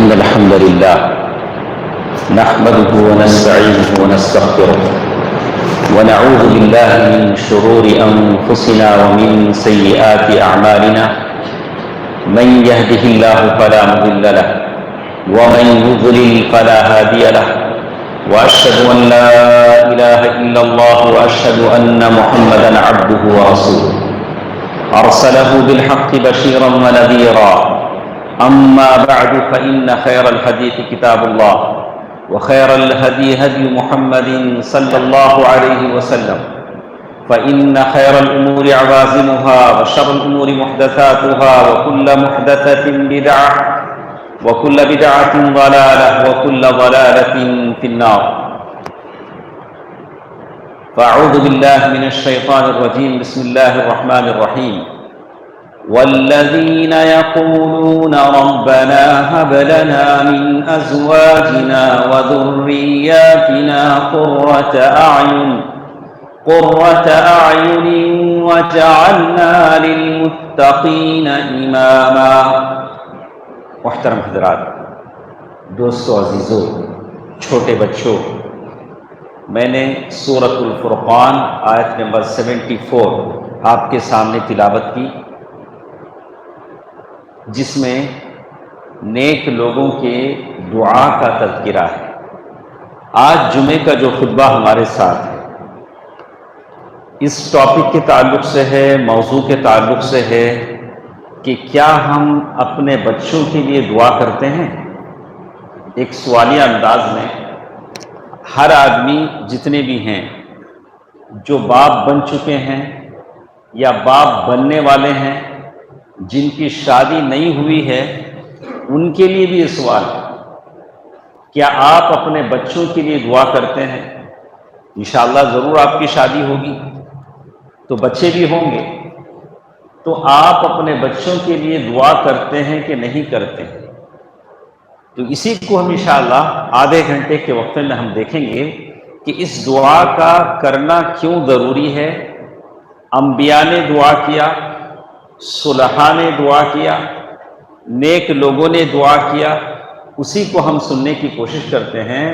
إن الحمد لله نحمده ونستعينه ونستغفره ونعوذ بالله من شرور أنفسنا ومن سيئات أعمالنا من يهده الله فلا مضل له ومن يضلل فلا هادي له وأشهد أن لا إله إلا الله وأشهد أن محمدا عبده ورسوله أرسله بالحق بشيرا ونذيرا أما بعد فإن خير الحديث كتاب الله وخير الهدي هدي محمد صلى الله عليه وسلم فإن خير الأمور عوازمها وشر الأمور محدثاتها وكل محدثة بدعة وكل بدعة ضلالة وكل ضلالة في النار. فأعوذ بالله من الشيطان الرجيم. بسم الله الرحمن الرحيم. والذين يقولون ربنا هب لنا من أزواجنا وذرياتنا قرة أعين وجعلنا للمتقين إماما. محترم حضرات، دوستو، عزیزو، چھوٹے بچوں، میں نے سورۃ الفرقان آیت نمبر 74 آپ کے سامنے تلاوت کی، جس میں نیک لوگوں کے دعا کا تذکرہ ہے. آج جمعے کا جو خطبہ ہمارے ساتھ ہے، اس ٹاپک کے تعلق سے ہے، موضوع کے تعلق سے ہے کہ کیا ہم اپنے بچوں کے لیے دعا کرتے ہیں. ایک سوالیہ انداز میں ہر آدمی جتنے بھی ہیں جو باپ بن چکے ہیں یا باپ بننے والے ہیں، جن کی شادی نہیں ہوئی ہے، ان کے لیے بھی یہ سوال ہے، کیا آپ اپنے بچوں کے لیے دعا کرتے ہیں؟ انشاءاللہ ضرور آپ کی شادی ہوگی تو بچے بھی ہوں گے، تو آپ اپنے بچوں کے لیے دعا کرتے ہیں کہ نہیں کرتے ہیں؟ تو اسی کو ہم انشاءاللہ آدھے گھنٹے کے وقفے میں ہم دیکھیں گے کہ اس دعا کا کرنا کیوں ضروری ہے. انبیاء نے دعا کیا، صلحاء نے دعا کیا، نیک لوگوں نے دعا کیا، اسی کو ہم سننے کی کوشش کرتے ہیں.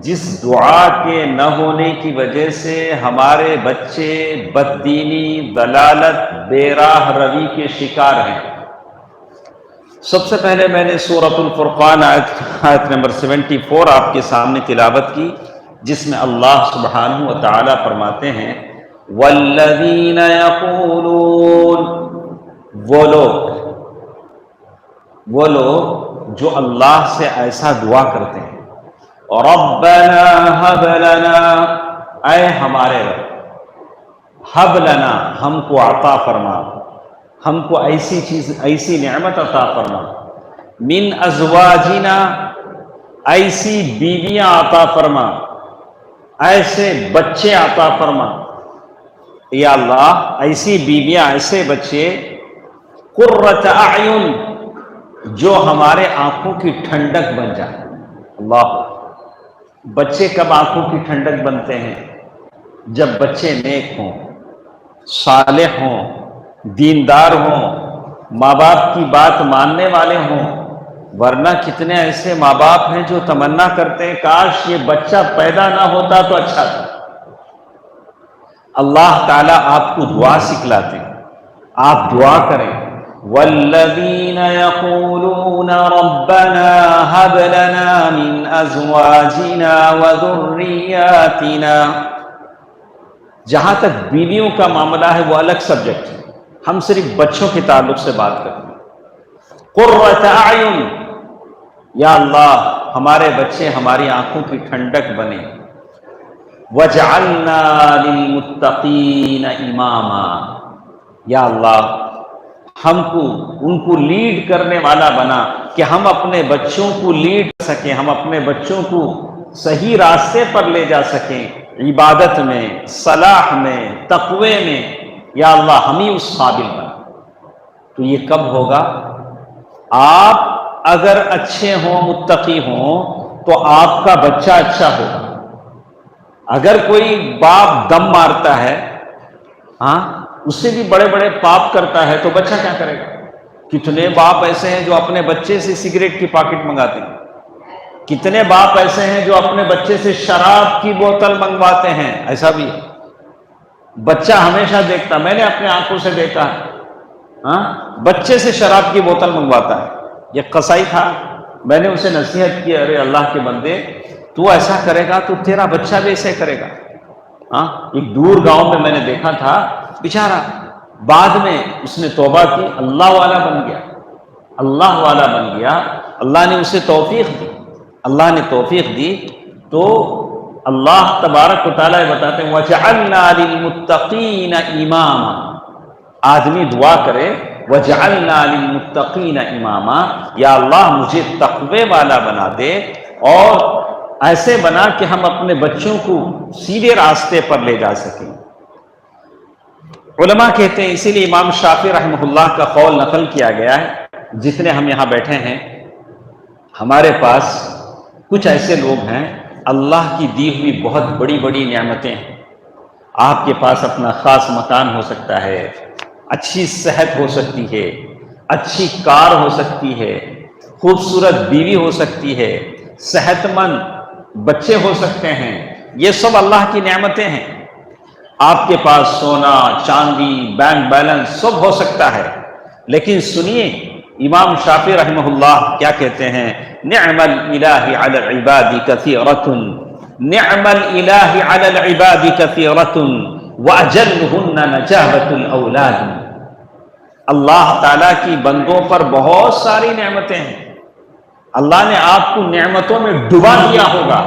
جس دعا کے نہ ہونے کی وجہ سے ہمارے بچے بددینی، ضلالت، بے راہ روی کے شکار ہیں. سب سے پہلے میں نے سورۃ الفرقان آیت نمبر 74 آپ کے سامنے تلاوت کی، جس میں اللہ سبحانہ و تعالی فرماتے ہیں والذین یقولون، وہ لوگ جو اللہ سے ایسا دعا کرتے ہیں، ربنا ہب لنا، اے ہمارے رب، ہب لنا، ہم کو عطا فرما، ہم کو ایسی چیز، ایسی نعمت عطا فرما، من ازواجنا، ایسی بیویاں عطا فرما، ایسے بچے عطا فرما. یا اللہ، ایسی بیویاں، ایسے بچے، قرۃ اعین، جو ہمارے آنکھوں کی ٹھنڈک بن جائے. اللہ، بچے کب آنکھوں کی ٹھنڈک بنتے ہیں؟ جب بچے نیک ہوں، صالح ہوں، دیندار ہوں، ماں باپ کی بات ماننے والے ہوں. ورنہ کتنے ایسے ماں باپ ہیں جو تمنا کرتے ہیں کاش یہ بچہ پیدا نہ ہوتا تو اچھا تھا. اللہ تعالیٰ آپ کو دعا سکھلاتے ہیں، آپ دعا کریں. والذین یقولون ربنا هب لنا من ازواجنا وذریاتنا. جہاں تک بیویوں کا معاملہ ہے وہ الگ سبجیکٹ ہے، ہم صرف بچوں کے تعلق سے بات کرتے ہیں. قرۃ اعین، یا اللہ ہمارے بچے ہماری آنکھوں کی ٹھنڈک بنے. وجعلنا للمتقین اماما، یا اللہ ہم کو ان کو لیڈ کرنے والا بنا کہ ہم اپنے بچوں کو لیڈ کر سکیں، ہم اپنے بچوں کو صحیح راستے پر لے جا سکیں، عبادت میں، صلاح میں، تقوی میں. یا اللہ ہم ہی اس قابل بنا. تو یہ کب ہوگا؟ آپ اگر اچھے ہوں، متقی ہوں، تو آپ کا بچہ اچھا ہوگا. اگر کوئی باپ دم مارتا ہے، اس سے بھی بڑے بڑے پاپ کرتا ہے، تو بچہ کیا کرے گا؟ کتنے باپ ایسے ہیں جو اپنے بچے سے سگریٹ کی پاکٹ منگاتے ہیں، کتنے باپ ایسے ہیں جو اپنے بچے سے شراب کی بوتل منگواتے ہیں. ایسا بھی ہے. بچہ ہمیشہ دیکھتا، میں نے اپنے آنکھوں سے دیکھا ہے، ہاں بچے سے شراب کی بوتل منگواتا ہے. یہ قصائی تھا، میں نے اسے نصیحت کی، ارے اللہ کے بندے تو ایسا کرے گا تو تیرا بچہ بھی ایسے کرے گا. ہاں ایک دور گاؤں میں نے دیکھا تھا بیچارہ، بعد میں اس نے توبہ کی، اللہ والا بن گیا، اللہ والا بن گیا. اللہ نے اسے توفیق دی، اللہ نے توفیق دی. تو اللہ تبارک و تعالیٰ بتاتے ہیں وَجَعَلْنَا لِلْمُتَّقِينَ إِمَامًا. آدمی دعا کرے وَجَعَلْنَا لِلْمُتَّقِينَ إِمَامًا، یا اللہ مجھے تقوی والا بنا دے، اور ایسے بنا کہ ہم اپنے بچوں کو سیدھے راستے پر لے جا سکیں. علماء کہتے ہیں، اسی لیے امام شافعی رحمہ اللہ کا قول نقل کیا گیا ہے. جتنے ہم یہاں بیٹھے ہیں، ہمارے پاس کچھ ایسے لوگ ہیں اللہ کی دی ہوئی بہت بڑی بڑی نعمتیں ہیں. آپ کے پاس اپنا خاص مکان ہو سکتا ہے، اچھی صحت ہو سکتی ہے، اچھی کار ہو سکتی ہے، خوبصورت بیوی ہو سکتی ہے، صحت مند بچے ہو سکتے ہیں. یہ سب اللہ کی نعمتیں ہیں. آپ کے پاس سونا چاندی بینک بیلنس سب ہو سکتا ہے، لیکن سنیے امام شافعی رحمہ اللہ کیا کہتے ہیں، نعم الالہ علی العباد کثیرۃ، نعم الالہ علی العباد کثیرۃ واجلہن نجابۃ الاولاد. اللہ تعالیٰ کی بندوں پر بہت ساری نعمتیں ہیں. اللہ نے آپ کو نعمتوں میں ڈبا دیا ہوگا،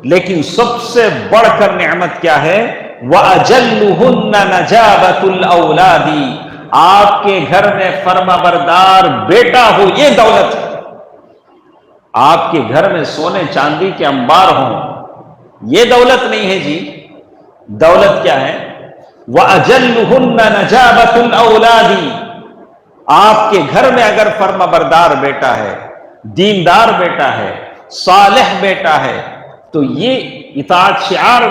لیکن سب سے بڑھ کر نعمت کیا ہے، وَأَجَلُّهُنَّ نَجَابَةُ الْأَوْلَادِ، آپ کے گھر میں فرما بردار بیٹا ہو، یہ دولت ہے. آپ کے گھر میں سونے چاندی کے انبار ہوں، یہ دولت نہیں ہے جی. دولت کیا ہے، وَأَجَلُّهُنَّ نَجَابَةُ الْأَوْلَادِ. آپ کے گھر میں اگر فرما بردار بیٹا ہے، دیندار بیٹا ہے، صالح بیٹا ہے، تو یہ اطاعت شعار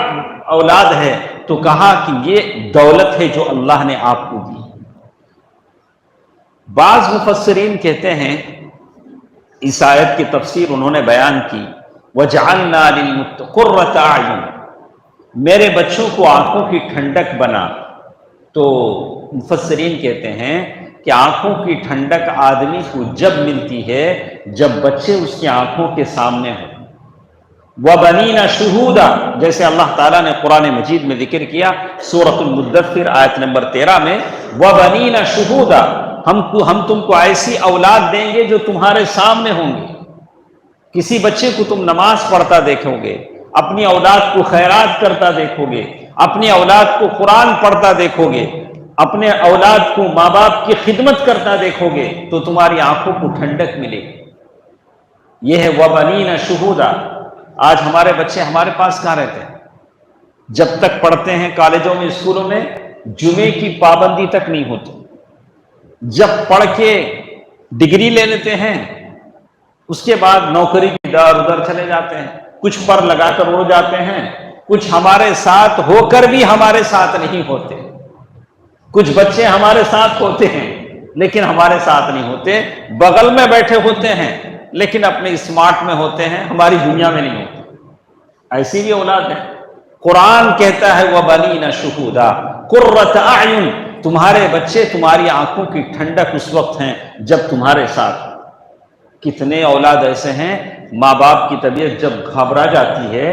اولاد ہے. تو کہا کہ یہ دولت ہے جو اللہ نے آپ کو دی. بعض مفسرین کہتے ہیں، اس آیت کی تفسیر انہوں نے بیان کی، وَجَعَلْنَا قُرَّةَ أَعْيُنٍ، میرے بچوں کو آنکھوں کی ٹھنڈک بنا. تو مفسرین کہتے ہیں کہ آنکھوں کی ٹھنڈک آدمی کو جب ملتی ہے جب بچے اس کی آنکھوں کے سامنے ہوں. وَبَنِينَ شُهُودًا، جیسے اللہ تعالیٰ نے قرآن مجید میں ذکر کیا سورۃ المدثر آیت نمبر 13 میں، وَبَنِينَ شُهُودًا، ہم تم کو ایسی اولاد دیں گے جو تمہارے سامنے ہوں گے. کسی بچے کو تم نماز پڑھتا دیکھو گے، اپنی اولاد کو خیرات کرتا دیکھو گے، اپنی اولاد کو قرآن پڑھتا دیکھو گے، اپنے اولاد کو ماں باپ کی خدمت کرتا دیکھو گے، تو تمہاری آنکھوں کو ٹھنڈک ملے گی. یہ ہے وَبَنِينَ شُهُودًا. آج ہمارے بچے ہمارے پاس کہاں رہتے ہیں؟ جب تک پڑھتے ہیں کالجوں میں اسکولوں میں جمعے کی پابندی تک نہیں ہوتی. جب پڑھ کے ڈگری لے لیتے ہیں اس کے بعد نوکری کی ادھر ادھر چلے جاتے ہیں، کچھ پر لگا کر اڑ جاتے ہیں، کچھ ہمارے ساتھ ہو کر بھی ہمارے ساتھ نہیں ہوتے. کچھ بچے ہمارے ساتھ ہوتے ہیں لیکن ہمارے ساتھ نہیں ہوتے، بغل میں بیٹھے ہوتے ہیں لیکن اپنے اسمارٹ میں ہوتے ہیں، ہماری دنیا میں نہیں ہوتے. ایسی بھی اولاد ہے. قرآن کہتا ہے وَبَنِينَ شُهُودًا قُرَّةَ أَعْيُنٍ، تمہارے بچے تمہاری آنکھوں کی ٹھنڈک اس وقت ہیں جب تمہارے ساتھ. کتنے اولاد ایسے ہیں ماں باپ کی طبیعت جب گھبرا جاتی ہے،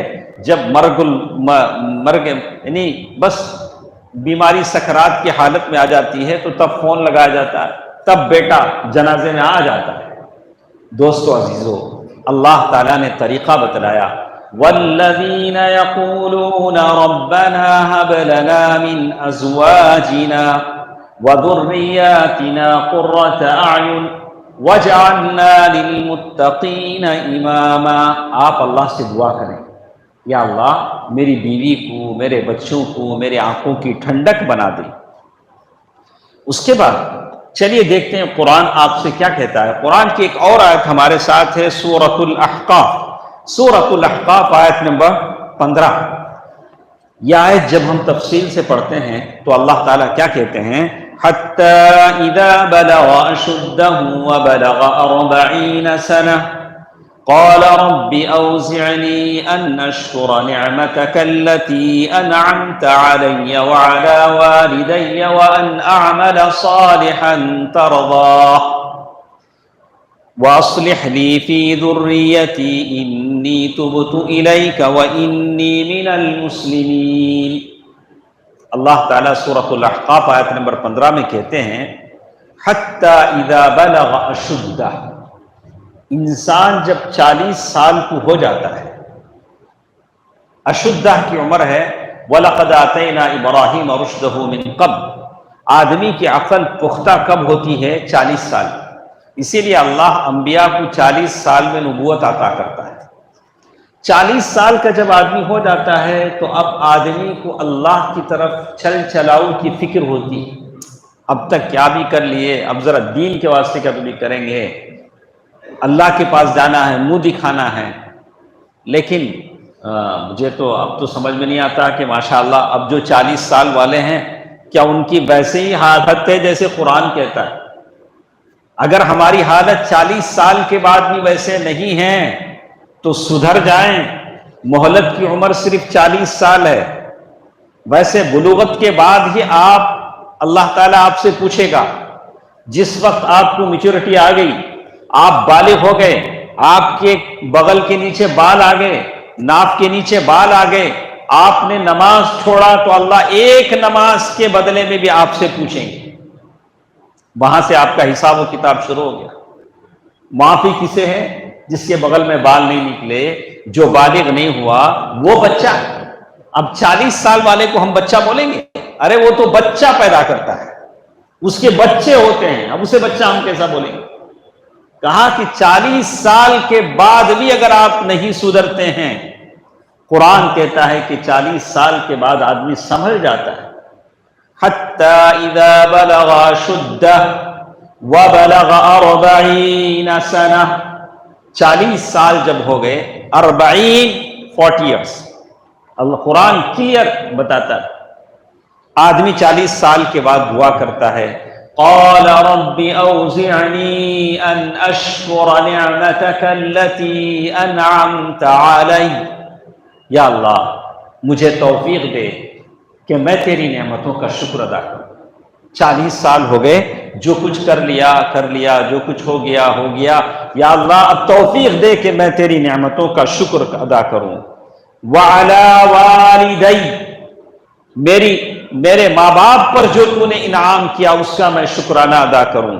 جب مرگ یعنی بس بیماری سکرات کی حالت میں آ جاتی ہے، تو تب فون لگایا جاتا ہے، تب بیٹا جنازے میں آ جاتا ہے. دوستو عزیزو، اللہ تعالیٰ نے طریقہ بتلایا، وَالَّذِينَ يَقُولُونَ رَبَّنَا هَبْ لَنَا مِنْ أَزْوَاجِنَا وَذُرِّيَّاتِنَا قُرَّةَ أَعْيُنٍ وَاجْعَلْنَا لِلْمُتَّقِينَ إِمَامًا. آپ اللہ سے دعا کریں، یا اللہ میری بیوی کو، میرے بچوں کو میرے آنکھوں کی ٹھنڈک بنا دے. اس کے بعد چلیے دیکھتے ہیں قرآن آپ سے کیا کہتا ہے. قرآن کی ایک اور آیت ہمارے ساتھ ہے، سورۃ الاحقاف. سورۃ الاحقاف آیت نمبر 15. یہ آیت جب ہم تفصیل سے پڑھتے ہیں تو اللہ تعالیٰ کیا کہتے ہیں، حتى إذا بلغ أشده وبلغ 40 سنة قال رب أوزعني أن أشكر نعمتك التي أنعمت علي وعلى والدي وأن أعمل صالحا ترضاه وأصلح لي في ذريتي إني تبت إليك وإني من المسلمين۔ اللہ تعالیٰ سورۃ الاحقاف آیت نمبر 15 میں کہتے ہیں حتی اذا بلغ اشدہ، انسان جب 40 سال کو ہو جاتا ہے، اشدہ کی عمر ہے، وَلَقَدْ آتَيْنَا إِبْرَاهِيمَ رُشْدَهُ مِنْ قَبْلُ، آدمی کی عقل پختہ کب ہوتی ہے؟ 40 سال۔ اسی لیے اللہ انبیاء کو 40 سال میں نبوت عطا کرتا ہے۔ 40 سال کا جب آدمی ہو جاتا ہے تو اب آدمی کو اللہ کی طرف چل چلاؤ کی فکر ہوتی ہے، اب تک کیا بھی کر لیے، اب ذرا دین کے واسطے کبھی بھی کریں گے، اللہ کے پاس جانا ہے، منہ دکھانا ہے۔ لیکن مجھے تو اب تو سمجھ میں نہیں آتا کہ ماشاءاللہ اب جو 40 سال والے ہیں کیا ان کی ویسے ہی حالت ہے جیسے قرآن کہتا ہے؟ اگر ہماری حالت 40 سال کے بعد بھی ویسے نہیں ہے تو سدھر جائیں، مہلت کی عمر صرف 40 سال ہے۔ ویسے بلوغت کے بعد ہی اللہ تعالیٰ آپ سے پوچھے گا، جس وقت آپ کو میچورٹی آ گئی، آپ بالغ ہو گئے، آپ کے بغل کے نیچے بال آ گئے، ناف کے نیچے بال آ گئے، آپ نے نماز چھوڑا تو اللہ ایک نماز کے بدلے میں بھی آپ سے پوچھیں گے۔ وہاں سے آپ کا حساب و کتاب شروع ہو گیا۔ معافی کسے ہے؟ جس کے بغل میں بال نہیں نکلے، جو بالغ نہیں ہوا، وہ بچہ۔ اب 40 سال والے کو ہم بچہ بولیں گے؟ ارے وہ تو بچہ پیدا کرتا ہے، اس کے بچے ہوتے ہیں، اب اسے بچہ ہم کیسا بولیں گے؟ کہا کہ 40 سال کے بعد بھی اگر آپ نہیں سدھرتے ہیں، قرآن کہتا ہے کہ 40 سال کے بعد آدمی سنبھل جاتا ہے۔ حتی اذا بلغ اشدہ وبلغ 40 سنہ، 40 سال جب ہو گئے، 40 ایئرس، اللہ قرآن کلیئر بتاتا ہے۔ آدمی 40 سال کے بعد دعا کرتا ہے، قال رب اوزعنی ان اشکر نعمتک التي انعمت علی، یا اللہ مجھے توفیق دے کہ میں تیری نعمتوں کا شکر ادا کروں۔ 40 سال ہو گئے، جو کچھ کر لیا جو کچھ ہو گیا یا اللہ اب توفیق دے کہ میں تیری نعمتوں کا شکر ادا کروں۔ وعلی والدی، میرے ماں باپ پر جو تو نے انعام کیا اس کا میں شکرانہ ادا کروں۔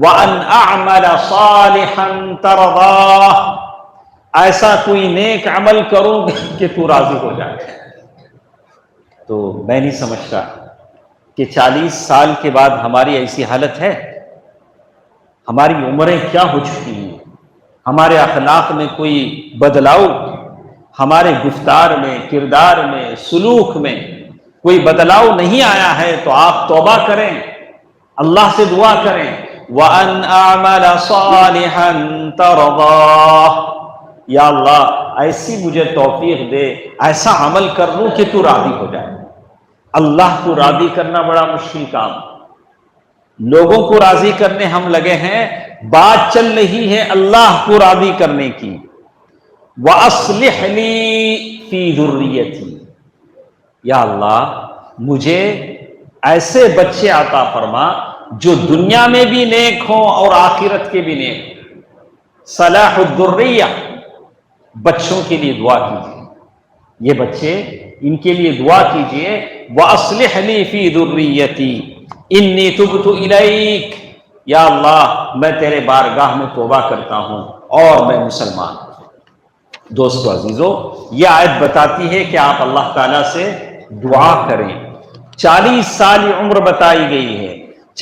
وان اعمل صالحا ترضاه، ایسا کوئی نیک عمل کروں کہ تو راضی ہو جائے۔ تو میں نہیں سمجھتا کہ 40 سال کے بعد ہماری ایسی حالت ہے؟ ہماری عمریں کیا ہو چکی ہیں؟ ہمارے اخلاق میں کوئی بدلاؤ، ہمارے گفتار میں، کردار میں، سلوک میں کوئی بدلاؤ نہیں آیا ہے تو آپ توبہ کریں، اللہ سے دعا کریں، وَأَنْ أَعْمَلَ صَالِحًا تَرْضَاهُ، یا اللہ ایسی مجھے توفیق دے، ایسا عمل کر لوں کہ تو راضی ہو جائے۔ اللہ کو راضی کرنا بڑا مشکل کام، لوگوں کو راضی کرنے ہم لگے ہیں، بات چل رہی ہے اللہ کو راضی کرنے کی۔ وَأَصْلِحْ لِي فِي ذُرِّيَّتِي، یا اللہ مجھے ایسے بچے عطا فرما جو دنیا میں بھی نیک ہوں اور آخرت کے بھی نیک ہوں۔ صلاح الذریہ، بچوں کے لیے دعا کیجیے، یہ بچے ان کے لیے دعا کیجیے۔ وَأَصْلِحْ لِي فِي ذُرِّيَّتِي إِنِّي تُبْتُ إِلَيْكَ، یا اللہ میں تیرے بارگاہ میں توبہ کرتا ہوں اور میں مسلمان ہوں۔ دوستو عزیزو، یہ آیت بتاتی ہے کہ آپ اللہ تعالیٰ سے دعا کریں۔ 40 سال عمر بتائی گئی ہے،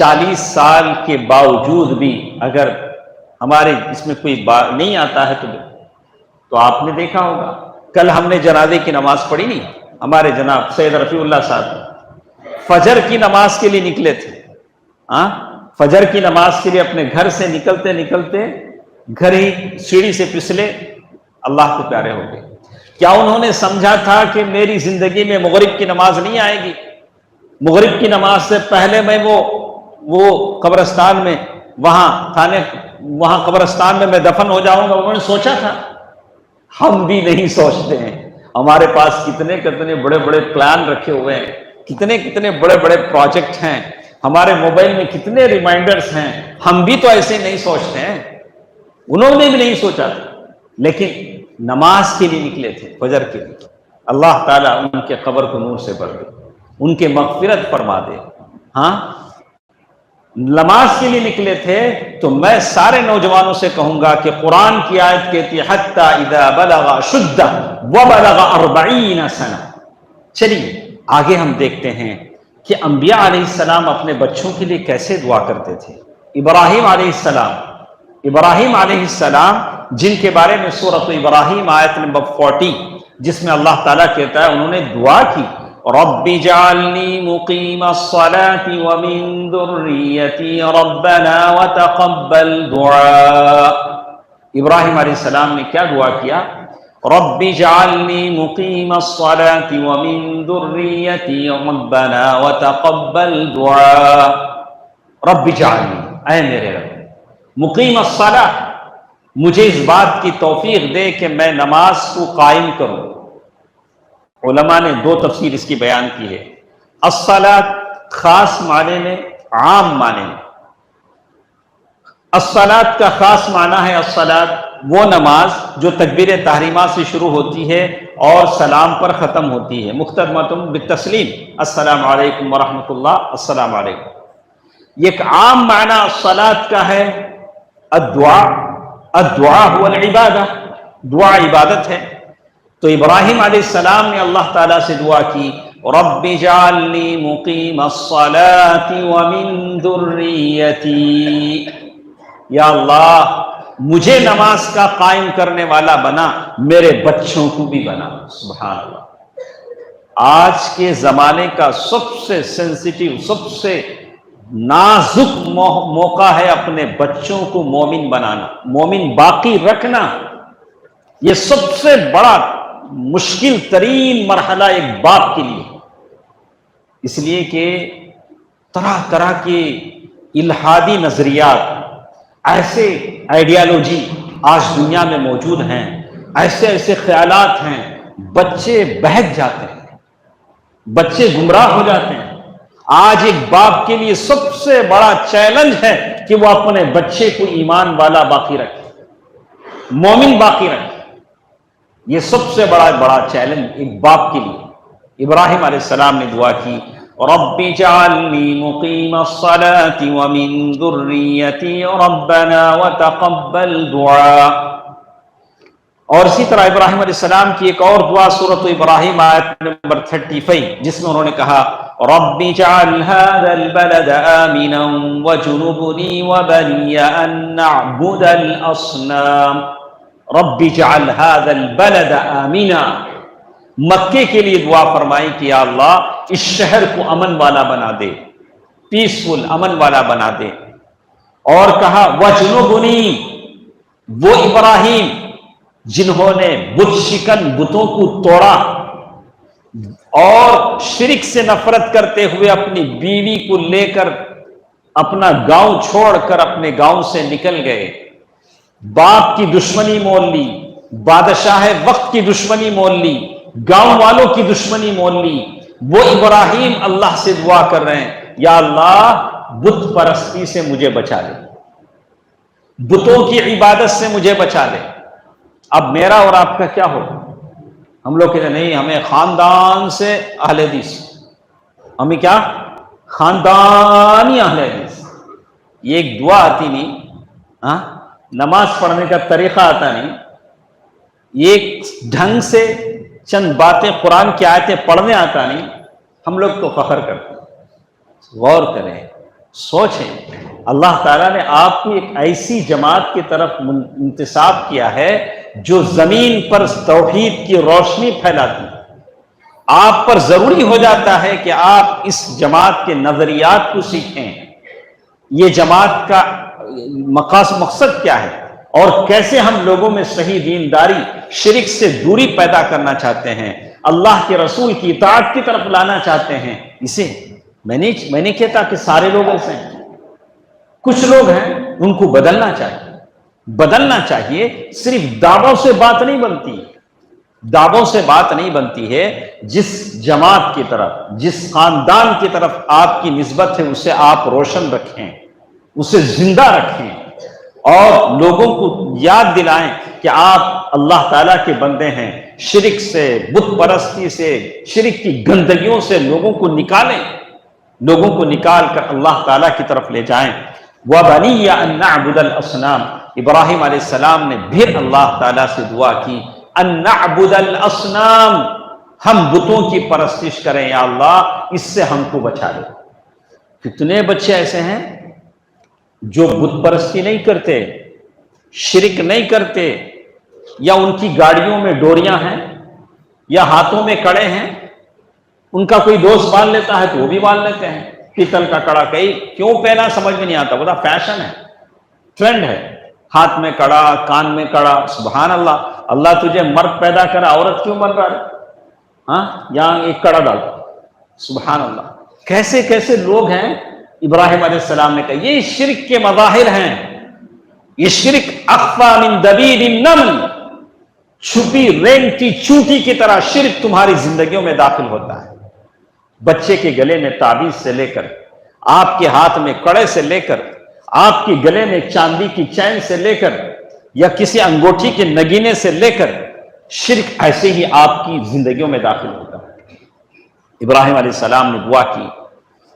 40 سال کے باوجود بھی اگر ہمارے اس میں کوئی نہیں آتا ہے تو آپ نے دیکھا ہوگا، کل ہم نے جنازے کی نماز پڑھی نہیں، ہمارے جناب سید رفیع اللہ صاحب فجر کی نماز کے لیے نکلے تھے، فجر کی نماز کے لیے اپنے گھر سے نکلتے گھر ہی سیڑھی سے پھسلے، اللہ کو پیارے ہو گئے۔ کیا انہوں نے سمجھا تھا کہ میری زندگی میں مغرب کی نماز نہیں آئے گی، مغرب کی نماز سے پہلے میں وہ وہ قبرستان میں وہاں قبرستان میں دفن ہو جاؤں گا، انہوں نے سوچا تھا؟ ہم بھی نہیں سوچتے ہیں۔ ہمارے پاس کتنے کتنے بڑے بڑے پلان رکھے ہوئے ہیں، کتنے کتنے بڑے بڑے پروجیکٹ ہیں، ہمارے موبائل میں کتنے ریمائنڈرز ہیں، ہم بھی تو ایسے نہیں سوچتے ہیں۔ انہوں نے بھی نہیں سوچا تھا، لیکن نماز کے لیے نکلے تھے، فجر کے لیے۔ اللہ تعالیٰ ان کے قبر کو نور سے بھر دے، ان کے مغفرت فرما دے۔ ہاں، نماز کے لیے نکلے تھے تو میں سارے نوجوانوں سے کہوں گا کہ قرآن کی آیت کہتی ہے حتی اذا بلغ شدہ وبلغ 40 سنہ۔ چلیے آگے ہم دیکھتے ہیں کہ انبیاء علیہ السلام اپنے بچوں کے لیے کیسے دعا کرتے تھے۔ ابراہیم علیہ السلام جن کے بارے میں سورۃ ابراہیم آیت نمبر 40 جس میں اللہ تعالیٰ کہتا ہے انہوں نے دعا کی رب اجعلنی مقیم الصلاة ومن ذریتی ربنا وتقبل دعاء۔ ابراہیم علیہ السلام نے کیا دعا کیا؟ رب اجعلنی مقیم الصلاة ومن ذریتی ربنا وتقبل دعاء۔ رب اجعلنی، اے میرے رب، مقیم الصلاة، مجھے اس بات کی توفیق دے کہ میں نماز کو قائم کروں۔ علماء نے دو تفسیر اس کی بیان کی ہے، الصلاۃ خاص معنی میں، عام معنی میں۔ الصلاۃ کا خاص معنی ہے الصلاۃ وہ نماز جو تکبیر تحریمہ سے شروع ہوتی ہے اور سلام پر ختم ہوتی ہے، مختتمۃ بالتسلیم، السلام علیکم ورحمۃ اللہ، السلام علیکم۔ یہ ایک عام معنی الصلاۃ کا ہے الدعاء هو العبادہ، دعا عبادت ہے۔ تو ابراہیم علیہ السلام نے اللہ تعالیٰ سے دعا کی رب اجعلنی مقیم الصلاة ومن ذریتی، یا اللہ مجھے نماز کا قائم کرنے والا بنا، میرے بچوں کو بھی بنا۔ سبحان اللہ، آج کے زمانے کا سب سے سینسیٹیو، سب سے نازک موقع ہے اپنے بچوں کو مومن بنانا، مومن باقی رکھنا۔ یہ سب سے بڑا مشکل ترین مرحلہ ایک باپ کے لیے، اس لیے کہ طرح طرح کے الہادی نظریات، ایسے آئیڈیالوجی آج دنیا میں موجود ہیں، ایسے ایسے خیالات ہیں، بچے بہک جاتے ہیں، بچے گمراہ ہو جاتے ہیں۔ آج ایک باپ کے لیے سب سے بڑا چیلنج ہے کہ وہ اپنے بچے کو ایمان والا باقی رکھے، مومن باقی رکھے۔ یہ سب سے بڑا چیلنج ایک باپ کے لیے۔ ابراہیم علیہ السلام نے دعا کی رب اجعلنی مقیم الصلاة ومن ذریتی ربنا وتقبل دعاء۔ اور اسی طرح ابراہیم علیہ السلام کی ایک اور دعا سورۃ ابراہیم آیت نمبر 35 جس میں انہوں نے کہا رب اجعل هذا البلد آمنا وجنبنی وبنی ان نعبد الاصنام۔ رب اجعل هذا البلد آمنا، مکے کے لیے دعا فرمائی کہ یا اللہ اس شہر کو امن والا بنا دے، پیسفل، امن والا بنا دے۔ اور کہا وجنبنی، وہ ابراہیم جنہوں نے بت شکن بتوں کو توڑا اور شرک سے نفرت کرتے ہوئے اپنی بیوی کو لے کر اپنا گاؤں چھوڑ کر اپنے گاؤں سے نکل گئے، باپ کی دشمنی مول لی، بادشاہ وقت کی دشمنی مول لی، گاؤں والوں کی دشمنی مول لی۔ وہ ابراہیم اللہ سے دعا کر رہے ہیں یا اللہ بت پرستی سے مجھے بچا لے، بتوں کی عبادت سے مجھے بچا لے۔ اب میرا اور آپ کا کیا ہوگا؟ ہم لوگ کہتے ہیں نہیں، ہمیں خاندان سے اہل حدیث، ہمیں کیا خاندانی اہل حدیث۔ یہ ایک دعا آتی نہیں، ہاں، نماز پڑھنے کا طریقہ آتا نہیں، ایک ڈھنگ سے چند باتیں قرآن کی آیتیں پڑھنے آتا نہیں، ہم لوگ تو فخر کرتے ہیں۔ غور کریں، سوچیں، اللہ تعالیٰ نے آپ کو ایک ایسی جماعت کی طرف انتساب کیا ہے جو زمین پر توحید کی روشنی پھیلاتی ہے۔ آپ پر ضروری ہو جاتا ہے کہ آپ اس جماعت کے نظریات کو سیکھیں، یہ جماعت کا مقصد کیا ہے اور کیسے ہم لوگوں میں صحیح دینداری، شرک سے دوری پیدا کرنا چاہتے ہیں، اللہ کے رسول کی اطاعت کی طرف لانا چاہتے ہیں۔ اسے میں نہیں کہتا کہ سارے لوگ ایسے ہیں، کچھ لوگ ہیں ان کو بدلنا چاہیے. صرف دعووں سے بات نہیں بنتی، دعووں سے بات نہیں بنتی ہے. جس جماعت کی طرف، جس خاندان کی طرف آپ کی نسبت ہے اسے آپ روشن رکھیں، اسے زندہ رکھیں، اور لوگوں کو یاد دلائیں کہ آپ اللہ تعالیٰ کے بندے ہیں. شرک سے، بت پرستی سے، شرک کی گندگیوں سے لوگوں کو نکالیں، لوگوں کو نکال کر اللہ تعالیٰ کی طرف لے جائیں. وَبَنِيَّ أَن نَعْبُدَ الْأَصْنَامَ، ابراہیم علیہ السلام نے پھر اللہ تعالیٰ سے دعا کی، ان نعبد الاسنام، ہم بتوں کی پرستش کریں یا اللہ، اس سے ہم کو بچا لے. کتنے بچے ایسے ہیں جو بت پرستی نہیں کرتے، شرک نہیں کرتے، یا ان کی گاڑیوں میں ڈوریاں ہیں یا ہاتھوں میں کڑے ہیں. ان کا کوئی دوست باندھ لیتا ہے تو وہ بھی باندھ لیتے ہیں پیتل کا کڑا. کئی کیوں پہنا سمجھ میں نہیں آتا، بتا فیشن ہے، ٹرینڈ ہے. ہاتھ میں کڑا، کان میں کڑا. سبحان اللہ، اللہ تجھے مرد پیدا کرا، عورت کیوں بن رہا ہے؟ ہاں، یہاں ایک کڑا ڈال. سبحان اللہ، کیسے کیسے لوگ ہیں. ابراہیم علیہ السلام نے کہا یہ شرک کے مظاہر ہیں. یہ شرک اخفی من دبیب النمل، چھپی رینگتی چونٹی کی طرح شرک تمہاری زندگیوں میں داخل ہوتا ہے. بچے کے گلے میں تعویذ سے لے کر، آپ کے ہاتھ میں کڑے سے لے کر، آپ کے گلے میں چاندی کی چین سے لے کر، یا کسی انگوٹھی کے نگینے سے لے کر، شرک ایسے ہی آپ کی زندگیوں میں داخل ہوتا ہے. ابراہیم علیہ السلام نے دعا کی.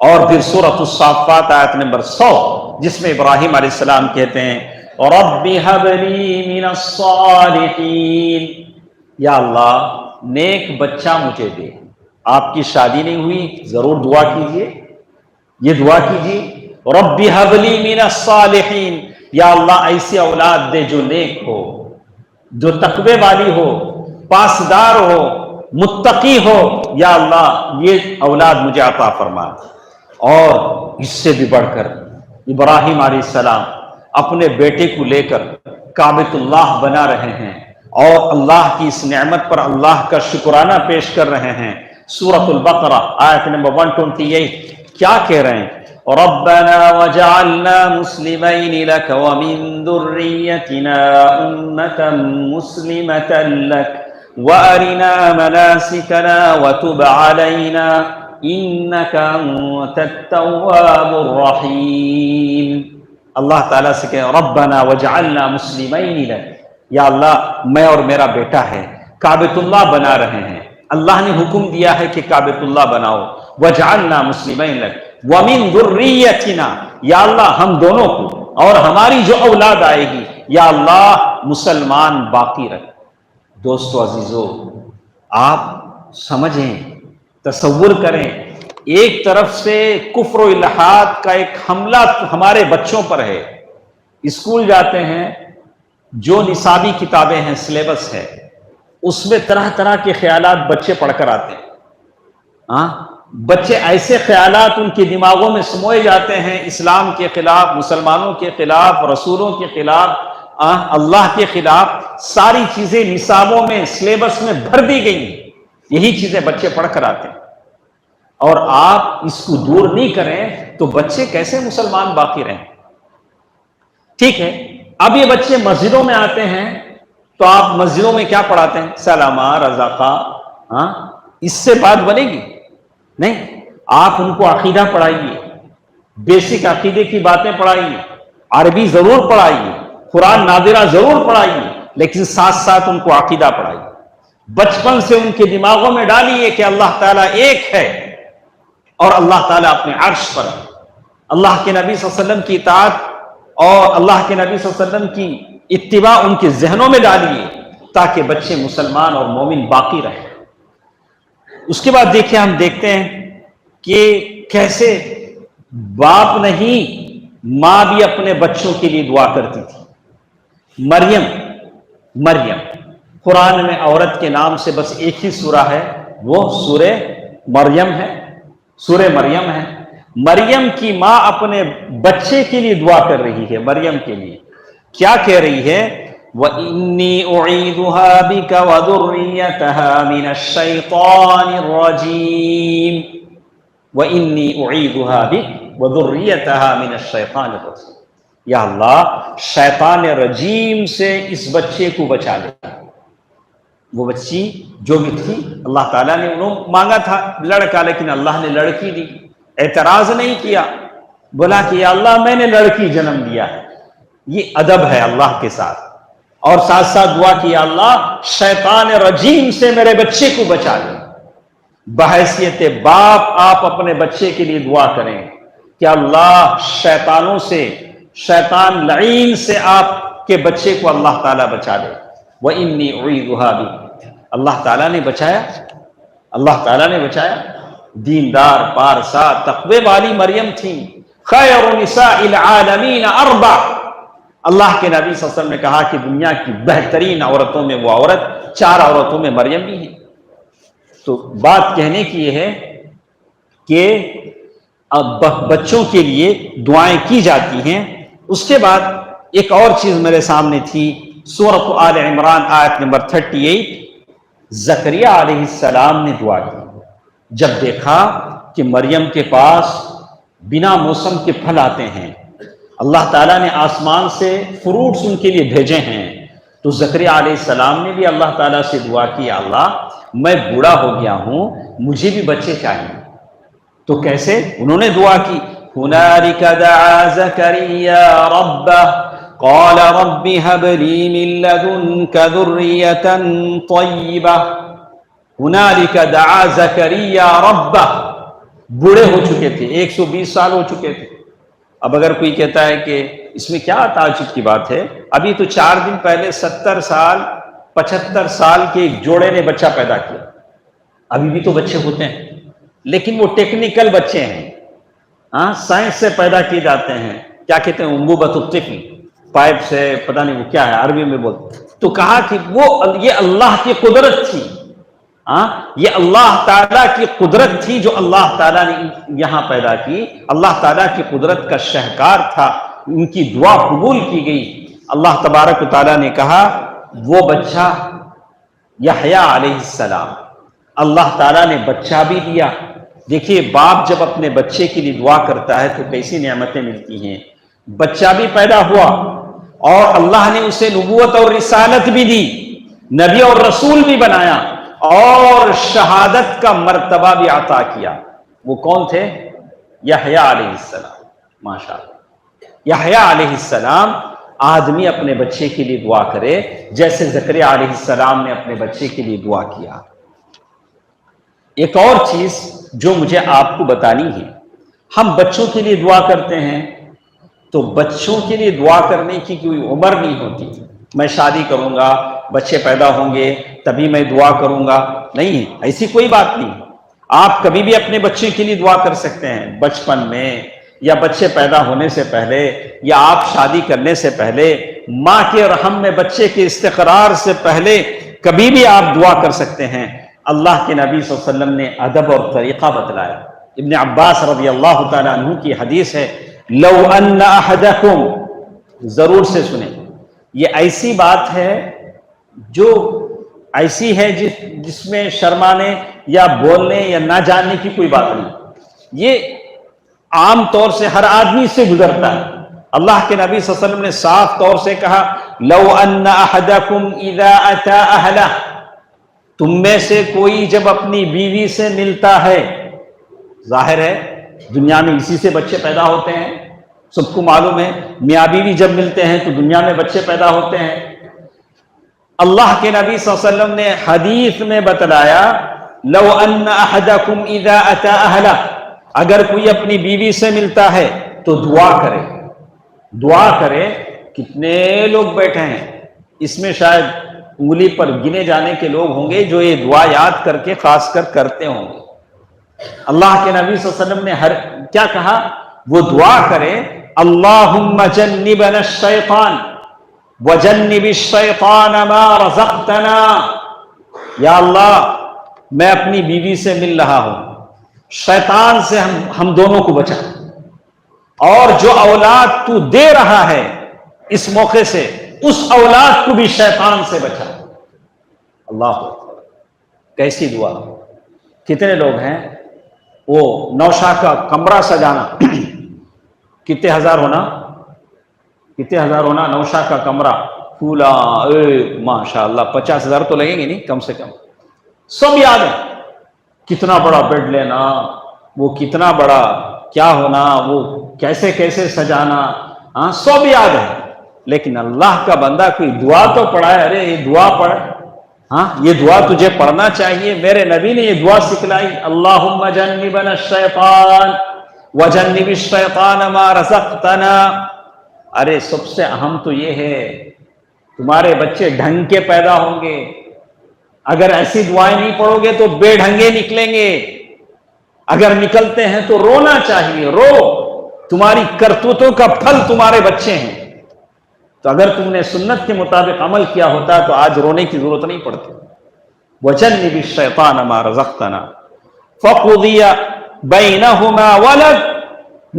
اور پھر سورۃ الصافات آیت نمبر 100، جس میں ابراہیم علیہ السلام کہتے ہیں رب هب لی من الصالحین، یا اللہ نیک بچہ مجھے دے. آپ کی شادی نہیں ہوئی، ضرور دعا کیجئے، یہ دعا کیجئے رب هب لی من الصالحین، یا اللہ ایسی اولاد دے جو نیک ہو، جو تقوی والی ہو، پاسدار ہو، متقی ہو. یا اللہ یہ اولاد مجھے عطا فرما. اور اس سے بھی بڑھ کر ابراہیم علیہ السلام اپنے بیٹے کو لے کر کعبۃ اللہ بنا رہے ہیں، اور اللہ کی اس نعمت پر اللہ کا شکرانہ پیش کر رہے ہیں. سورۃ البقرہ آیت نمبر 128 کیا کہہ رہے ہیں؟ ربنا وجعلنا مسلمین لک ومن ذریتنا امة مسلمة لک وارنا مناسکنا وتب علینا انک انت التواب الرحیم. اللہ تعالیٰ سے کہیں ربنا وجعلنا مسلمین لک، یا اللہ میں اور میرا بیٹا ہے کعبۃ اللہ بنا رہے ہیں. اللہ نے حکم دیا ہے کہ کعبۃ اللہ بناؤ. وجعلنا مسلمین لک ومن ذریتنا، یا اللہ ہم دونوں کو اور ہماری جو اولاد آئے گی یا اللہ مسلمان باقی رکھ. دوستو عزیزو، آپ سمجھیں، تصور کریں، ایک طرف سے کفر و الحاد کا ایک حملہ ہمارے بچوں پر ہے. اسکول جاتے ہیں، جو نصابی کتابیں ہیں، سلیبس ہے، اس میں طرح طرح کے خیالات بچے پڑھ کر آتے ہیں. بچے ایسے خیالات ان کے دماغوں میں سموئے جاتے ہیں، اسلام کے خلاف، مسلمانوں کے خلاف، رسولوں کے خلاف، اللہ کے خلاف. ساری چیزیں نصابوں میں، سلیبس میں بھر دی گئی ہیں. یہی چیزیں بچے پڑھ کر آتے ہیں، اور آپ اس کو دور نہیں کریں تو بچے کیسے مسلمان باقی رہیں؟ ٹھیک ہے، اب یہ بچے مسجدوں میں آتے ہیں تو آپ مسجدوں میں کیا پڑھاتے ہیں؟ سلامہ، رزاقہ. اس سے بات بنے گی نہیں. آپ ان کو عقیدہ پڑھائیے، بیسک عقیدے کی باتیں پڑھائیے، عربی ضرور پڑھائیے، قرآن نادرہ ضرور پڑھائیے، لیکن ساتھ ساتھ ان کو عقیدہ پڑھائیے. بچپن سے ان کے دماغوں میں ڈالیے کہ اللہ تعالیٰ ایک ہے، اور اللہ تعالیٰ اپنے عرش پر ہے. اللہ کے نبی صلی اللہ علیہ وسلم کی اطاعت اور اللہ کے نبی صلی اللہ علیہ وسلم کی اتباع ان کے ذہنوں میں ڈالیے تاکہ بچے مسلمان اور مومن باقی رہیں. اس کے بعد دیکھیں، ہم دیکھتے ہیں کہ کیسے باپ نہیں، ماں بھی اپنے بچوں کے لیے دعا کرتی تھی. مریم قرآن میں عورت کے نام سے بس ایک ہی سورہ ہے، وہ سورہ مریم ہے. سورہ مریم ہے. مریم کی ماں اپنے بچے کے لیے دعا کر رہی ہے. مریم کے لیے کیا کہہ رہی ہے؟ وَإِنِّي أُعِيذُهَا بِكَ وَذُرِّيَّتَهَا مِنَ الشَّيْطَانِ الرَّجِيمِ. وَإِنِّي أُعِيذُهَا بِكَ، وذریتہا من الشیطان الرجیم، یا اللہ شیطان رجیم سے اس بچے کو بچا لے۔ وہ بچی جو بھی تھی اللہ تعالیٰ نے انہوں مانگا تھا لڑکا، لیکن اللہ نے لڑکی دی، اعتراض نہیں کیا، بولا کہ یا اللہ میں نے لڑکی جنم دیا ہے۔ یہ ادب ہے اللہ کے ساتھ، اور ساتھ ساتھ دعا کی یا اللہ شیطان رجیم سے میرے بچے کو بچا لے۔ بحیثیت باپ آپ اپنے بچے کے لیے دعا کریں کہ اللہ شیطانوں سے، شیطان لعین سے آپ کے بچے کو اللہ تعالیٰ بچا لے۔ وَإِنِّي أُعِيذُهَا بِكَ، اللہ تعالیٰ نے بچایا، اللہ تعالیٰ نے بچایا۔ دیندار پارسا تقوی والی مریم تھیں، خیر نساء العالمین اربع، اللہ کے نبی صلی اللہ علیہ وسلم نے کہا کہ دنیا کی بہترین عورتوں میں وہ عورت، 4 عورتوں میں مریم بھی ہے۔ تو بات کہنے کی یہ ہے کہ اب بچوں کے لیے دعائیں کی جاتی ہیں۔ اس کے بعد ایک اور چیز میرے سامنے تھی، سورۃ آل عمران آیت نمبر 38، زکریا علیہ السلام نے دعا کی جب دیکھا کہ مریم کے پاس بنا موسم کے پھل آتے ہیں، اللہ تعالیٰ نے آسمان سے فروٹس ان کے لیے بھیجے ہیں، تو زکریا علیہ السلام نے بھی اللہ تعالیٰ سے دعا کی، اللہ میں بوڑھا ہو گیا ہوں، مجھے بھی بچے چاہیے۔ تو کیسے؟ انہوں نے دعا کی، ہنالک دعا زکریا ربہ قال رب هب لي من لدنك ذرية طيبة۔ ہنالک دعا زکریا ربہ، بوڑھے ہو چکے تھے، 120 سال ہو چکے تھے۔ اب اگر کوئی کہتا ہے کہ اس میں کیا تعجب کی بات ہے، ابھی تو 4 دن پہلے 70 سال 75 سال کے ایک جوڑے نے بچہ پیدا کیا، ابھی بھی تو بچے ہوتے ہیں، لیکن وہ ٹیکنیکل بچے ہیں، سائنس سے پیدا کیے جاتے ہیں، کیا کہتے ہیں انبوبۃ الطفل، پائپ سے، پتہ نہیں وہ کیا ہے عربی میں بولتے۔ تو کہا کہ وہ یہ اللہ کی قدرت تھی، یہ اللہ تعالیٰ کی قدرت تھی جو اللہ تعالیٰ نے یہاں پیدا کی، اللہ تعالیٰ کی قدرت کا شہکار تھا، ان کی دعا قبول کی گئی۔ اللہ تبارک و تعالیٰ نے کہا وہ بچہ یحییٰ علیہ السلام، اللہ تعالیٰ نے بچہ بھی دیا۔ دیکھیے باپ جب اپنے بچے کے لیے دعا کرتا ہے تو کیسی نعمتیں ملتی ہیں۔ بچہ بھی پیدا ہوا اور اللہ نے اسے نبوت اور رسالت بھی دی، نبی اور رسول بھی بنایا، اور شہادت کا مرتبہ بھی عطا کیا۔ وہ کون تھے؟ یحییٰ علیہ السلام۔ ماشاءاللہ، یحییٰ علیہ السلام، آدمی اپنے بچے کے لیے دعا کرے جیسے زکریا علیہ السلام نے اپنے بچے کے لیے دعا کیا۔ ایک اور چیز جو مجھے آپ کو بتانی ہے، ہم بچوں کے لیے دعا کرتے ہیں تو بچوں کے لیے دعا کرنے کی کوئی عمر نہیں ہوتی، میں شادی کروں گا، بچے پیدا ہوں گے تبھی میں دعا کروں گا، نہیں، ایسی کوئی بات نہیں۔ آپ کبھی بھی اپنے بچے کے لیے دعا کر سکتے ہیں، بچپن میں یا بچے پیدا ہونے سے پہلے یا آپ شادی کرنے سے پہلے، ماں کے رحم میں بچے کے استقرار سے پہلے کبھی بھی آپ دعا کر سکتے ہیں۔ اللہ کے نبی صلی اللہ علیہ وسلم نے ادب اور طریقہ بتلایا۔ ابن عباس رضی اللہ تعالیٰ عنہ کی حدیث ہے، لو ان احدکم، ضرور سے سنیں، یہ ایسی بات ہے جو ایسی ہے جس میں شرمانے یا بولنے یا نہ جاننے کی کوئی بات نہیں، یہ عام طور سے ہر آدمی سے گزرتا ہے۔ اللہ کے نبی صلی اللہ علیہ وسلم نے صاف طور سے کہا، لو ان احدکم اذا اتا اہلہ، تم میں سے کوئی جب اپنی بیوی سے ملتا ہے، ظاہر ہے دنیا میں اسی سے بچے پیدا ہوتے ہیں، سب کو معلوم ہے میاں بیوی جب ملتے ہیں تو دنیا میں بچے پیدا ہوتے ہیں۔ اللہ کے نبی صلی اللہ علیہ وسلم نے حدیث میں بتلایا، لو ان احدکم اذا اتا اہلہ، اگر کوئی اپنی بیوی سے ملتا ہے تو دعا کرے، دعا کرے۔ کتنے لوگ بیٹھے ہیں، اس میں شاید انگلی پر گنے جانے کے لوگ ہوں گے جو یہ دعا یاد کر کے خاص کر کرتے ہوں گے۔ اللہ کے نبی صلی اللہ علیہ وسلم نے کیا کہا؟ وہ دعا کرے، اللہم جنبنا الشیطان وجنب الشیطان ما رزقتنا، یا اللہ میں اپنی بیوی سے مل رہا ہوں، شیطان سے ہم دونوں کو بچا، اور جو اولاد تو دے رہا ہے اس موقع سے اس اولاد کو بھی شیطان سے بچا۔ اللہ اکبر، کیسی دعا! کتنے لوگ ہیں وہ نوشا کا کمرہ سجانا، کتنے ہزار ہونا نوشا کا کمرہ پھولا، ماشاء اللہ 50,000 تو لگیں گے نہیں کم سے کم، سب یاد ہے. کتنا بڑا بیڈ لینا، وہ کتنا بڑا کیا ہونا، وہ کیسے کیسے سجانا، ہاں سب یاد ہے. لیکن اللہ کا بندہ کوئی دعا تو پڑھا ہے، ارے یہ دعا پڑھ، ہاں یہ دعا تجھے پڑھنا چاہیے. میرے نبی نے یہ دعا سکھلائی، اللہم جنبنا الشیطان وجنب الشیطان ما رزقتنا. ارے سب سے اہم تو یہ ہے تمہارے بچے ڈھنگ کے پیدا ہوں گے. اگر ایسی دعائیں نہیں پڑھو گے تو بے ڈھنگے نکلیں گے. اگر نکلتے ہیں تو رونا چاہیے، رو، تمہاری کرتوتوں کا پھل تمہارے بچے ہیں. تو اگر تم نے سنت کے مطابق عمل کیا ہوتا تو آج رونے کی ضرورت نہیں پڑتی. وَجَنِّبِ الشَّيْطَانَ مَا رَزَقْتَنَا فَقُضِيَ بَيْنَهُمَا وَلَدْ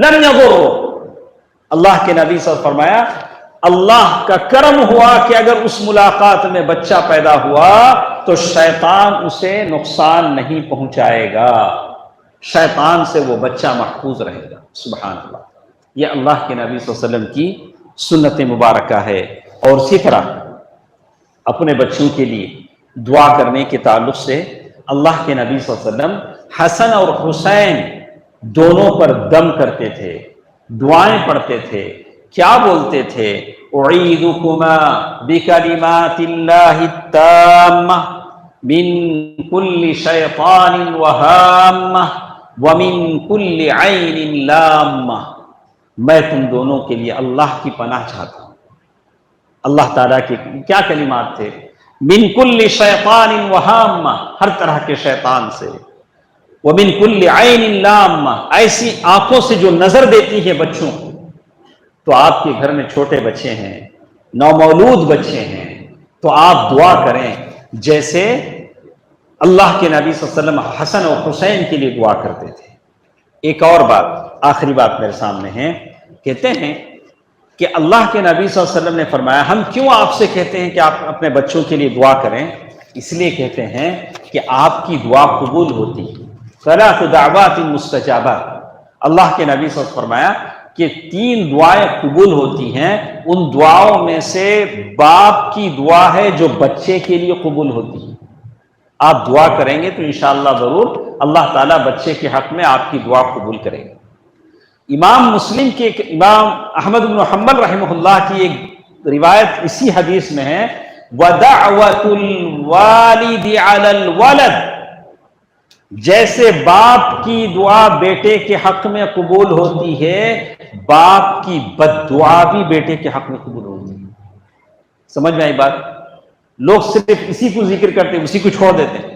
لَمْ يَضُرُّ. اللہ کے نبی صلی اللہ علیہ وسلم فرمایا اللہ کا کرم ہوا کہ اگر اس ملاقات میں بچہ پیدا ہوا تو شیطان اسے نقصان نہیں پہنچائے گا، شیطان سے وہ بچہ محفوظ رہے گا. سبحان اللہ. یہ اللہ کے نبی صلی اللہ علیہ وسلم کی سنت مبارکہ ہے. اور اسی طرح اپنے بچوں کے لیے دعا کرنے کے تعلق سے اللہ کے نبی صلی اللہ علیہ وسلم حسن اور حسین دونوں پر دم کرتے تھے، دعائیں پڑھتے تھے. کیا بولتے تھے؟ اعیذکما بکلمات اللہ التامہ من کل شیطان وہامہ ومن کل عین لامہ. میں تم دونوں کے لیے اللہ کی پناہ چاہتا ہوں. اللہ تعالیٰ کے کیا کلمات تھے؟ من کل شیطان وہامہ، ہر طرح کے شیطان سے، ومن کل عین لامہ، ایسی آنکھوں سے جو نظر دیتی ہے بچوں کو. تو آپ کے گھر میں چھوٹے بچے ہیں، نومولود بچے ہیں، تو آپ دعا کریں جیسے اللہ کے نبی صلی اللہ علیہ وسلم حسن اور حسین کے لیے دعا کرتے تھے. ایک اور بات، آخری بات میرے سامنے ہے. کہتے ہیں کہ اللہ کے نبی صلی اللہ علیہ وسلم نے فرمایا، ہم کیوں آپ سے کہتے ہیں کہ آپ اپنے بچوں کے لیے دعا کریں؟ اس لیے کہتے ہیں کہ آپ کی دعا قبول ہوتی ہے. ثلاث دعوات مستجابات. اللہ کے نبی صلی اللہ علیہ وسلم فرمایا کہ 3 دعائیں قبول ہوتی ہیں. ان دعاؤں میں سے باپ کی دعا ہے جو بچے کے لیے قبول ہوتی ہے. آپ دعا کریں گے تو انشاءاللہ ضرور اللہ تعالیٰ بچے کے حق میں آپ کی دعا قبول کرے گا. امام مسلم کے امام احمد بن حنبل رحمہ اللہ کی ایک روایت اسی حدیث میں ہے، وَدَعْوَةُ الْوَالِدِ عَلَى الْوَلَدِ. جیسے باپ کی دعا بیٹے کے حق میں قبول ہوتی ہے، باپ کی بد دعا بھی بیٹے کے حق میں قبول ہوتی ہے. سمجھ میں آئی بات؟ لوگ صرف اسی کو ذکر کرتے ہیں، اسی کو چھوڑ دیتے ہیں.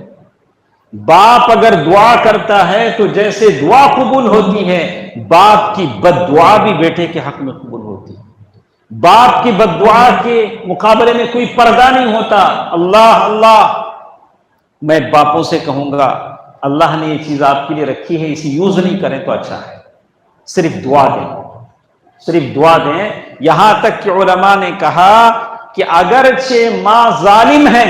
باپ اگر دعا کرتا ہے تو جیسے دعا قبول ہوتی ہے، باپ کی بد دعا بھی بیٹے کے حق میں قبول ہوتی ہے. باپ کی بد دعا کے مقابلے میں کوئی پردہ نہیں ہوتا. اللہ اللہ، میں باپوں سے کہوں گا اللہ نے یہ چیز آپ کے لیے رکھی ہے، اسے یوز نہیں کریں تو اچھا ہے. صرف دعا دیں، صرف دعا دیں. یہاں تک کہ علماء نے کہا کہ اگرچہ ماں ظالم ہے،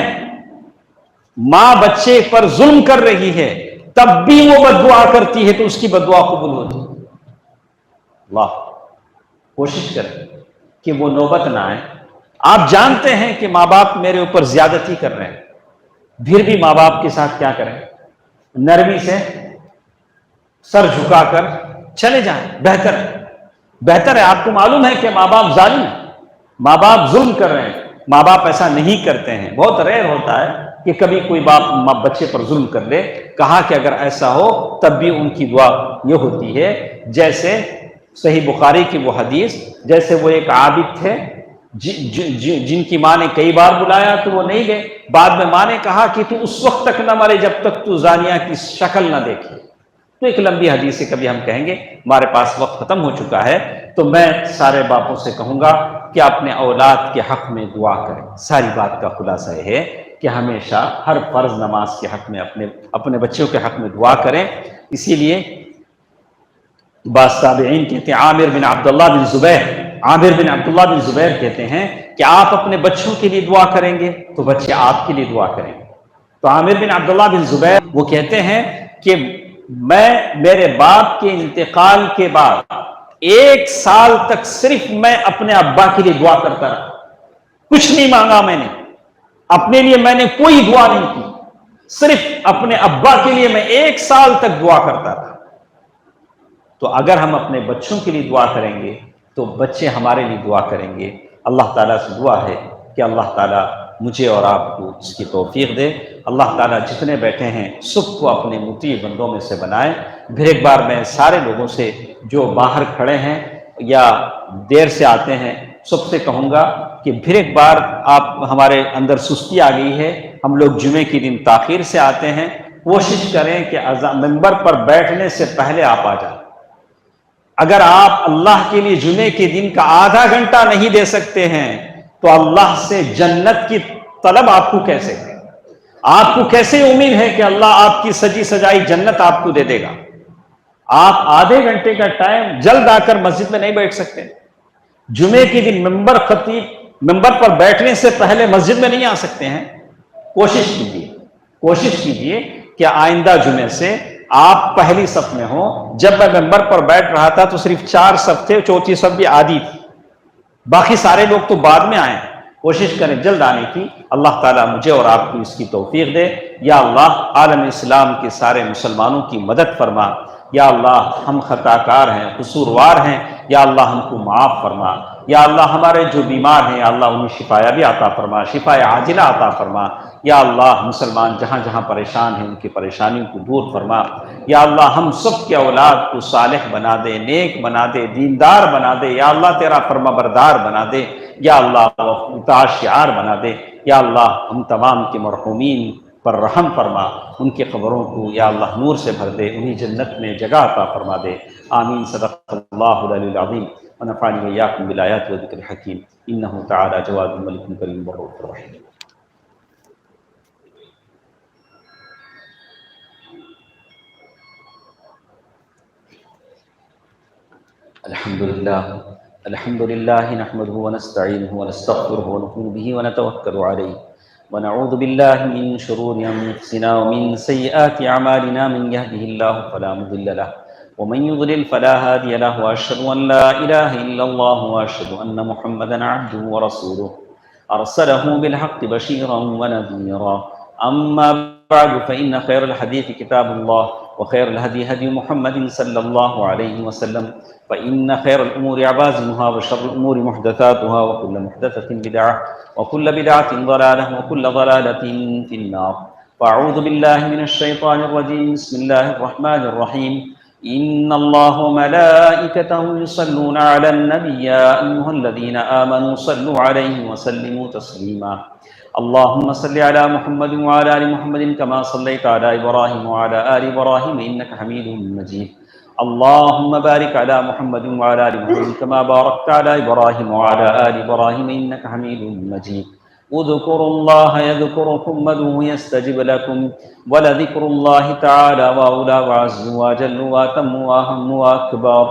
ماں بچے پر ظلم کر رہی ہے، تب بھی وہ بد دعا کرتی ہے تو اس کی بد دعا قبول ہوتی ہے. اللہ، کوشش کریں کہ وہ نوبت نہ آئے. آپ جانتے ہیں کہ ماں باپ میرے اوپر زیادتی کر رہے ہیں، پھر بھی ماں باپ کے ساتھ کیا کریں؟ نرمی سے سر جھکا کر چلے جائیں. بہتر ہے. آپ کو معلوم ہے کہ ماں باپ ظالم ہیں، ماں باپ ظلم کر رہے ہیں. ماں باپ ایسا نہیں کرتے ہیں. بہت ریئر ہوتا ہے کہ کبھی کوئی باپ بچے پر ظلم کر لے. کہا کہ اگر ایسا ہو تب بھی ان کی دعا یہ ہوتی ہے جیسے صحیح بخاری کی وہ حدیث، جیسے وہ ایک عابد تھے جن کی ماں نے کئی بار بلایا تو وہ نہیں گئے. بعد میں ماں نے کہا کہ تو اس وقت تک نہ مرے جب تک تو زانیہ کی شکل نہ دیکھے. تو ایک لمبی حدیث ہے، کبھی ہم کہیں گے. ہمارے پاس وقت ختم ہو چکا ہے، تو میں سارے باپوں سے کہوں گا کہ اپنے اولاد کے حق میں دعا کریں. ساری بات کا خلاصہ یہ ہے کہ ہمیشہ ہر فرض نماز کے حق میں اپنے بچوں کے حق میں دعا کریں. اسی لیے بعض تابعین کہتے ہیں، عامر بن عبداللہ بن زبیر کہتے ہیں کہ آپ اپنے بچوں کے لیے دعا کریں گے تو بچے آپ کے لیے دعا کریں گے. تو عامر بن عبداللہ بن زبیر وہ کہتے ہیں کہ میں میرے باپ کے انتقال کے بعد 1 سال تک صرف میں اپنے ابا کے لیے دعا کرتا رہا، کچھ نہیں مانگا میں نے، اپنے لیے میں نے کوئی دعا نہیں کی، صرف اپنے ابا کے لیے میں 1 سال تک دعا کرتا رہا۔ تو اگر ہم اپنے بچوں کے لیے دعا کریں گے تو بچے ہمارے لیے دعا کریں گے۔ اللہ تعالیٰ سے دعا ہے کہ اللہ تعالیٰ مجھے اور آپ کو اس کی توفیق دے۔ اللہ تعالیٰ جتنے بیٹھے ہیں سب کو اپنے مطیع بندوں میں سے بنائے۔ پھر ایک بار میں سارے لوگوں سے جو باہر کھڑے ہیں یا دیر سے آتے ہیں سب سے کہوں گا کہ پھر ایک بار آپ ہمارے اندر سستی آ گئی ہے، ہم لوگ جمعے کے دن تاخیر سے آتے ہیں، کوشش کریں کہ منبر پر بیٹھنے سے پہلے آپ آ جائیں۔ اگر آپ اللہ کے لیے جمعے کے دن کا آدھا گھنٹہ نہیں دے سکتے ہیں تو اللہ سے جنت کی طلب آپ کو کیسے ہے؟ آپ کو کیسے امید ہے کہ اللہ آپ کی سجی سجائی جنت آپ کو دے دے گا؟ آپ آدھے گھنٹے کا ٹائم جلد آ کر مسجد میں نہیں بیٹھ سکتے؟ جمعے کے دن ممبر پر بیٹھنے سے پہلے مسجد میں نہیں آ سکتے ہیں؟ کوشش کیجیے کہ آئندہ جمعے سے آپ پہلی صف میں ہوں۔ جب میں ممبر پر بیٹھ رہا تھا تو صرف 4 صف تھے، چوتھی صف بھی آدھی تھی، باقی سارے لوگ تو بعد میں آئے۔ کوشش کریں جلد آنے کی۔ اللہ تعالیٰ مجھے اور آپ کو اس کی توفیق دے۔ یا اللہ عالم اسلام کے سارے مسلمانوں کی مدد فرما۔ یا اللہ ہم خطا کار ہیں، قصوروار ہیں، یا اللہ ہم کو معاف فرما۔ یا اللہ ہمارے جو بیمار ہیں یا اللہ انہیں شفایابی عطا فرما، شفاء عاجلہ عطا فرما۔ یا اللہ مسلمان جہاں جہاں پریشان ہیں ان کی پریشانیوں کو دور فرما۔ یا اللہ ہم سب کے اولاد کو صالح بنا دے، نیک بنا دے، دیندار بنا دے۔ یا اللہ تیرا فرما بردار بنا دے۔ یا اللہ اطاعت شعار بنا دے۔ یا اللہ ہم تمام کے مرحومین پر رحم فرما، ان کے قبروں کو یا اللہ نور سے بھر دے، انہیں جنت میں جگہ عطا فرما دے۔ آمین۔ صدق اللہ العلی العظیم ونفعنی وإياكم بالآيات والذكر الحكيم إنه تعالى جواد ملك كريم رؤوف رحيم۔ الحمد لله نحمده ونستعينه ونستغفره ونؤمن به ونتوكل عليه ونعوذ بالله من شرور أنفسنا ومن سيئات أعمالنا، من يهده الله فلا مضل له ومن يضلل فلا هادي له، وأشهد أن لا إله إلا الله وأشهد أن محمدا عبده ورسوله أرسله بالحق بشيرا ونذيرا۔ أما بعد فإن خير الحديث كتاب الله وخير الهدي هدي محمد صلى الله عليه وسلم، فإن خير الأمور عوازمها وشر الأمور محدثاتها وكل محدثة بدعة وكل بدعة ضلالة وكل ضلالة في النار۔ فأعوذ بالله من الشيطان الرجيم، بسم الله الرحمن الرحيم۔ إن الله وملائكته يصلون على النبي يا أيها الذين آمنوا صلوا عليه وسلموا تسليما۔ اللهم صل على محمد وعلى آل محمد كما صليت على إبراهيم وعلى آل إبراهيم إنك حميد مجيد۔ اللهم بارك على محمد وعلى آل محمد كما باركت على إبراهيم وعلى آل إبراهيم إنك حميد مجيد۔ اذكروا الله يذكركم وادعوه يستجب لكم، ولذكر الله تعالى وأولى وعز وجل وأتم وأهم وأكبر۔